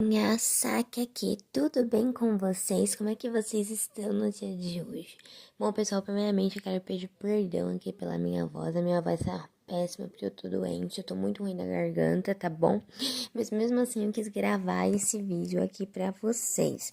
Minha saque aqui, tudo bem com vocês? Como é que vocês estão no dia de hoje? Bom, pessoal, primeiramente eu quero pedir perdão aqui pela minha voz. A minha voz tá péssima porque eu tô doente, eu tô muito ruim da garganta, tá bom? Mas mesmo assim eu quis gravar esse vídeo aqui pra vocês.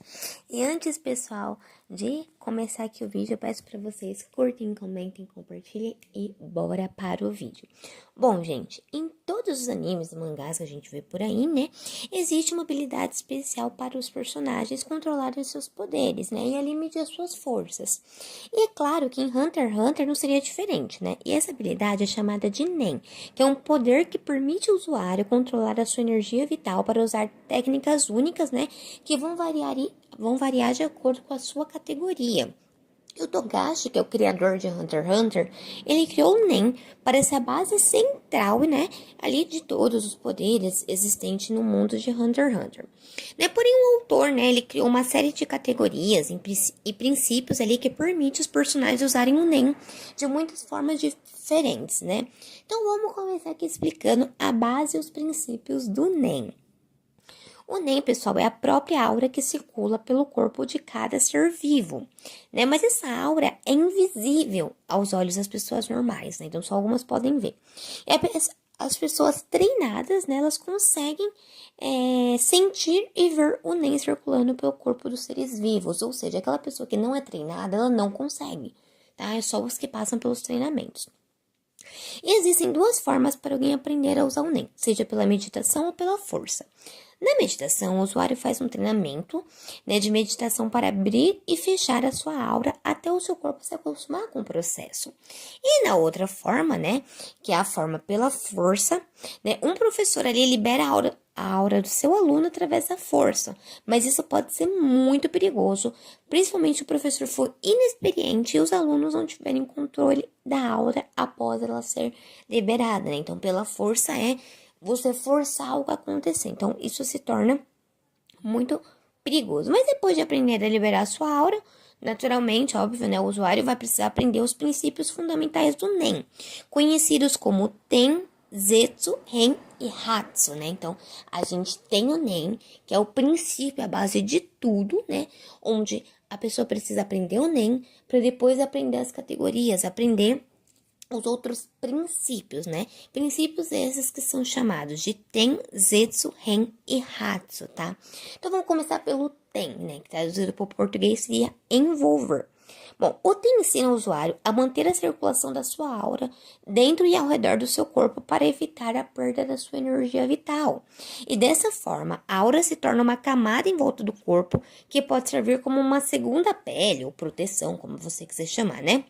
E antes, pessoal, de começar aqui o vídeo, eu peço pra vocês curtem, comentem, compartilhem e bora para o vídeo. Bom, gente, em todos os animes e mangás que a gente vê por aí, né, existe uma habilidade especial para os personagens controlarem seus poderes, né, e ali medir as suas forças. E é claro que em Hunter x Hunter não seria diferente, né, e essa habilidade é chamada de Nen, que é um poder que permite ao usuário controlar a sua energia vital para usar técnicas únicas, né, que vão variar de acordo com a sua categoria. E o Togashi, que é o criador de Hunter x Hunter, ele criou o Nen para ser a base central, né, ali de todos os poderes existentes no mundo de Hunter x Hunter. Né, porém, o autor, né, ele criou uma série de categorias e princípios ali que permite os personagens usarem o Nen de muitas formas diferentes, né. Então, vamos começar aqui explicando a base e os princípios do Nen. O Nen, pessoal, é a própria aura que circula pelo corpo de cada ser vivo, né? Mas essa aura é invisível aos olhos das pessoas normais, né? Então, só algumas podem ver. E as pessoas treinadas, né? Elas conseguem sentir e ver o Nen circulando pelo corpo dos seres vivos. Ou seja, aquela pessoa que não é treinada, ela não consegue, tá? É só os que passam pelos treinamentos. E existem duas formas para alguém aprender a usar o Nen, seja pela meditação ou pela força. Na meditação, o usuário faz um treinamento, né, de meditação para abrir e fechar a sua aura até o seu corpo se acostumar com o processo. E na outra forma, né, que é a forma pela força, né, um professor ali libera a aura do seu aluno através da força, mas isso pode ser muito perigoso, principalmente se o professor for inexperiente e os alunos não tiverem controle da aura após ela ser liberada, né? Então, pela força é você forçar algo a acontecer. Então, isso se torna muito perigoso. Mas depois de aprender a liberar a sua aura, naturalmente, óbvio, né, o usuário vai precisar aprender os princípios fundamentais do Nen, conhecidos como Ten, Zetsu, Ren e Hatsu, né? Então, a gente tem o Nen, que é o princípio, a base de tudo, né? Onde a pessoa precisa aprender o Nen para depois aprender as categorias, aprender os outros princípios, né? Princípios esses que são chamados de Ten, Zetsu, Ren e Hatsu, tá? Então, vamos começar pelo Ten, né? Que traduzido para o português seria envolver. Bom, o Ten ensina o usuário a manter a circulação da sua aura dentro e ao redor do seu corpo para evitar a perda da sua energia vital. E dessa forma, a aura se torna uma camada em volta do corpo que pode servir como uma segunda pele ou proteção, como você quiser chamar, né?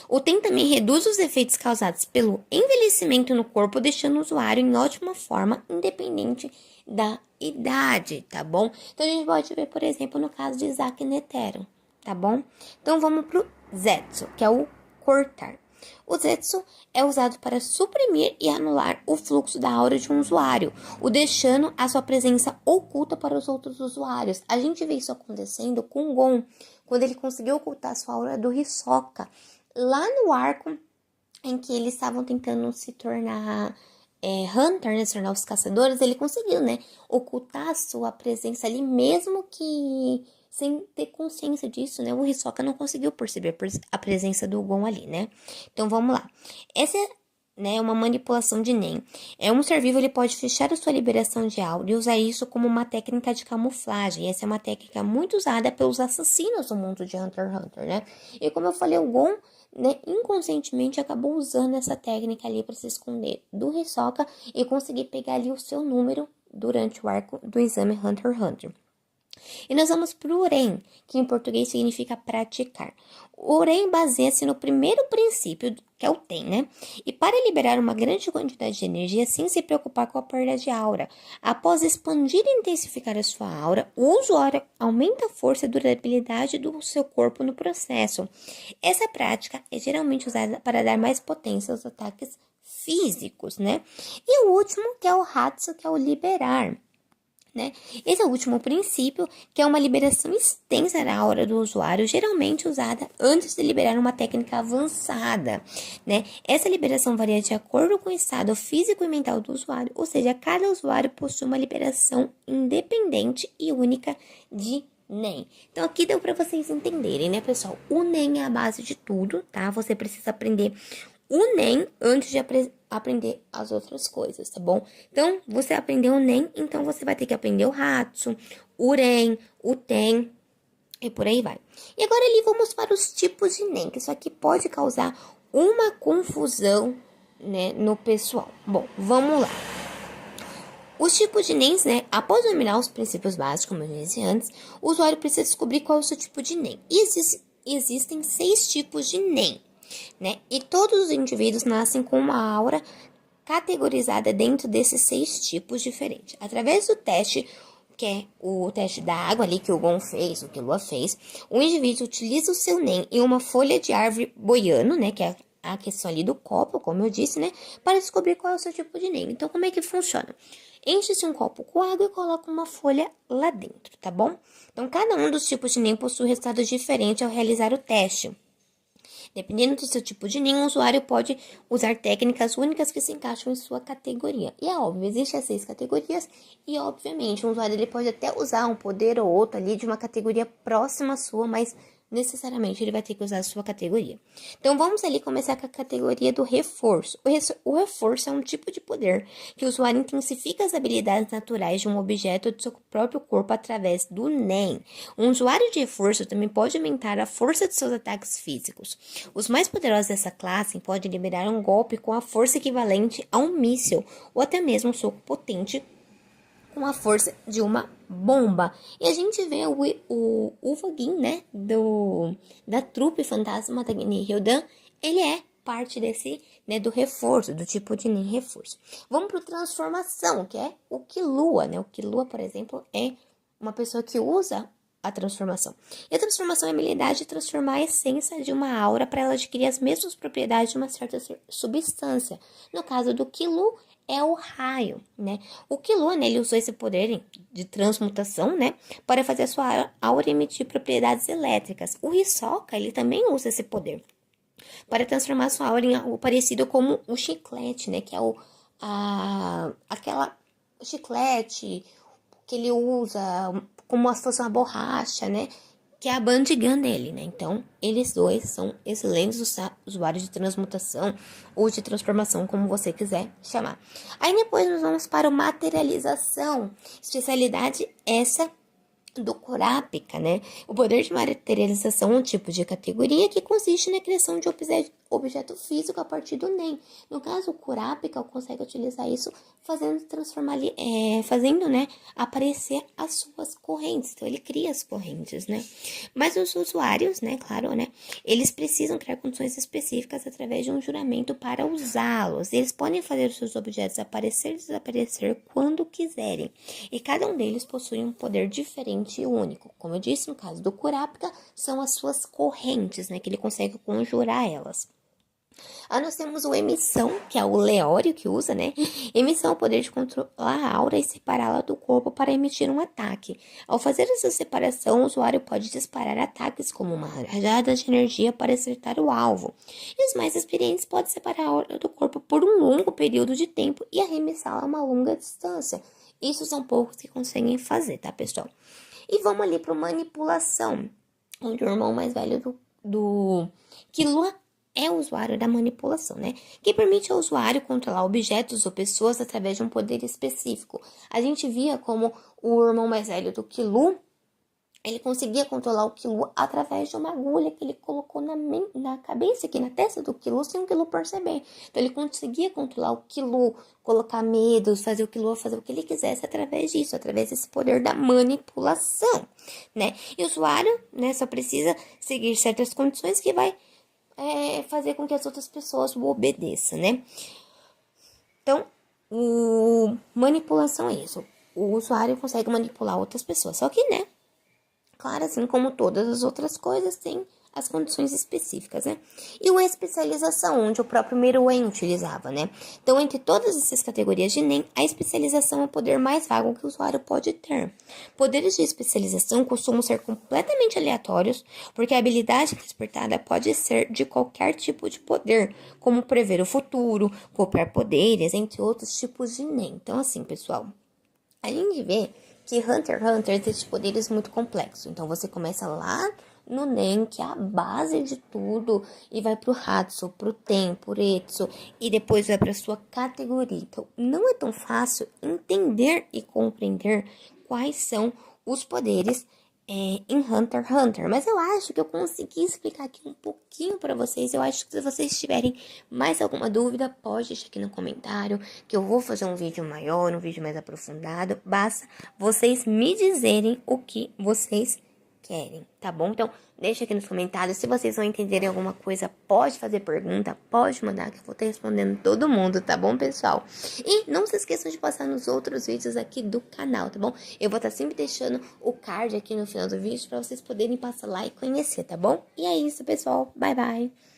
O TEM também reduz os efeitos causados pelo envelhecimento no corpo, deixando o usuário em ótima forma, independente da idade, tá bom? Então, a gente pode ver, por exemplo, no caso de Isaac Netero, tá bom? Então, vamos pro Zetsu, que é o cortar. O Zetsu é usado para suprimir e anular o fluxo da aura de um usuário, o deixando a sua presença oculta para os outros usuários. A gente vê isso acontecendo com o Gon, quando ele conseguiu ocultar sua aura do Hisoka, lá no arco em que eles estavam tentando se tornar Hunter, né, se tornar os caçadores, ele conseguiu, né, ocultar a sua presença ali, mesmo que sem ter consciência disso, né, o Hisoka não conseguiu perceber a presença do Gon ali, né. Então, vamos lá. Essa é, né, uma manipulação de Nen. Um ser vivo, ele pode fechar a sua liberação de aura e usar isso como uma técnica de camuflagem. Essa é uma técnica muito usada pelos assassinos do mundo de Hunter x Hunter, né. E como eu falei, o Gon, né, inconscientemente acabou usando essa técnica ali para se esconder do Hisoka e conseguir pegar ali o seu número durante o arco do exame Hunter x Hunter. E nós vamos para o Uren, que em português significa praticar. O Uren baseia-se no primeiro princípio, que é o Ten, né? E para liberar uma grande quantidade de energia sem se preocupar com a perda de aura. Após expandir e intensificar a sua aura, o usuário aumenta a força e durabilidade do seu corpo no processo. Essa prática é geralmente usada para dar mais potência aos ataques físicos, né? E o último, que é o Hatsu, que é o liberar. né? Esse é o último princípio, que é uma liberação extensa na aura do usuário, geralmente usada antes de liberar uma técnica avançada, né? Essa liberação varia de acordo com o estado físico e mental do usuário, ou seja, cada usuário possui uma liberação independente e única de NEM. Então, aqui deu para vocês entenderem, né, pessoal? O NEM é a base de tudo, tá? Você precisa aprender o NEM antes de aprender as outras coisas, tá bom? Então, você aprendeu o NEM, então você vai ter que aprender o Hatsu, o REM, o TEM e por aí vai. E agora ali vamos para os tipos de NEM, que isso aqui pode causar uma confusão, né, no pessoal. Bom, vamos lá. Os tipos de NEMs, né? Após dominar os princípios básicos, como eu disse antes, o usuário precisa descobrir qual é o seu tipo de NEM. E existem 6 tipos de NEM, né? E todos os indivíduos nascem com uma aura categorizada dentro desses 6 tipos diferentes. Através do teste, que é o teste da água ali que o Gon fez, o que Lua fez, o indivíduo utiliza o seu NEM em uma folha de árvore boiano, né? Que é a questão ali do copo, como eu disse, né? Para descobrir qual é o seu tipo de NEM. Então, como é que funciona? Enche-se um copo com água e coloca uma folha lá dentro, tá bom? Então, cada um dos tipos de NEM possui resultados diferentes ao realizar o teste. Dependendo do seu tipo de NEM, o usuário pode usar técnicas únicas que se encaixam em sua categoria. E é óbvio, existem as 6 categorias e, obviamente, o usuário ele pode até usar um poder ou outro ali de uma categoria próxima à sua, mas necessariamente ele vai ter que usar a sua categoria. Então, vamos ali começar com a categoria do reforço. O reforço é um tipo de poder que o usuário intensifica as habilidades naturais de um objeto do seu próprio corpo através do NEM. Um usuário de reforço também pode aumentar a força de seus ataques físicos. Os mais poderosos dessa classe podem liberar um golpe com a força equivalente a um míssil, ou até mesmo um soco potente com a força de uma bomba. E a gente vê o Uvogin, né, da trupe fantasma da Nihildan, ele é parte desse, né, do reforço, do tipo de Nin reforço. Vamos para o transformação, que é o Killua, né? O Killua, por exemplo, é uma pessoa que usa a transformação. E a transformação é a habilidade de transformar a essência de uma aura para ela adquirir as mesmas propriedades de uma certa substância. No caso do Killua, é o raio, né? O Killua, né, ele usou esse poder de transmutação, né, para fazer a sua aura emitir propriedades elétricas. O Hisoka, ele também usa esse poder para transformar a sua aura em algo parecido com o chiclete, né, que é aquela chiclete que ele usa como se fosse uma borracha, né, que é a Bandigan dele, né? Então, eles dois são excelentes usuários de transmutação ou de transformação, como você quiser chamar. Aí depois nós vamos para o materialização, especialidade essa do Kurapika, né? O poder de materialização é um tipo de categoria que consiste na criação de objeto físico a partir do NEM. No caso, o Kurapika consegue utilizar isso fazendo, né, aparecer as suas correntes. Então, ele cria as correntes, né? Mas os usuários, né, claro, né, eles precisam criar condições específicas através de um juramento para usá-los. Eles podem fazer os seus objetos aparecer e desaparecer quando quiserem. E cada um deles possui um poder diferente e único. Como eu disse, no caso do Kurapika, são as suas correntes, né, que ele consegue conjurar elas. Aí nós temos o emissão, que é o Leório que usa, né? Emissão é o poder de controlar a aura e separá-la do corpo para emitir um ataque. Ao fazer essa separação, o usuário pode disparar ataques como uma rajada de energia para acertar o alvo. E os mais experientes podem separar a aura do corpo por um longo período de tempo e arremessá-la a uma longa distância. Isso são poucos que conseguem fazer, tá, pessoal? E vamos ali para manipulação, onde o irmão mais velho do Killua é o usuário da manipulação, né? Que permite ao usuário controlar objetos ou pessoas através de um poder específico. A gente via como o irmão mais velho do Killua, ele conseguia controlar o Killua através de uma agulha que ele colocou na cabeça, aqui na testa do Killua, sem o Killua perceber. Então, ele conseguia controlar o Killua, colocar medos, fazer o Killua fazer o que ele quisesse através disso, através desse poder da manipulação, né? E o usuário, né, só precisa seguir certas condições que vai fazer com que as outras pessoas o obedeçam, né? Então, manipulação é isso. O usuário consegue manipular outras pessoas. Só que, né? claro, assim como todas as outras coisas, tem as condições específicas, né? E o especialização, onde o próprio Meruem utilizava, né? Então, entre todas essas categorias de NEM, a especialização é o poder mais vago que o usuário pode ter. Poderes de especialização costumam ser completamente aleatórios, porque a habilidade despertada pode ser de qualquer tipo de poder, como prever o futuro, copiar poderes, entre outros tipos de NEM. Então, assim, pessoal, a gente vê que Hunter x Hunter tem poderes muito complexos. Então, você começa lá no Nen, que é a base de tudo, e vai pro Hatsu, pro Ten, pro Etsu, e depois vai pra sua categoria. Então, não é tão fácil entender e compreender quais são os poderes em Hunter x Hunter. Mas eu acho que eu consegui explicar aqui um pouquinho pra vocês. Eu acho que se vocês tiverem mais alguma dúvida, pode deixar aqui no comentário, que eu vou fazer um vídeo maior, um vídeo mais aprofundado. Basta vocês me dizerem o que vocês querem, tá bom? Então, deixa aqui nos comentários. Se vocês não entenderem alguma coisa, pode fazer pergunta, pode mandar, que eu vou estar respondendo todo mundo, tá bom, pessoal? E não se esqueçam de passar nos outros vídeos aqui do canal, tá bom? Eu vou estar sempre deixando o card aqui no final do vídeo pra vocês poderem passar lá e conhecer, tá bom? E é isso, pessoal. Bye, bye!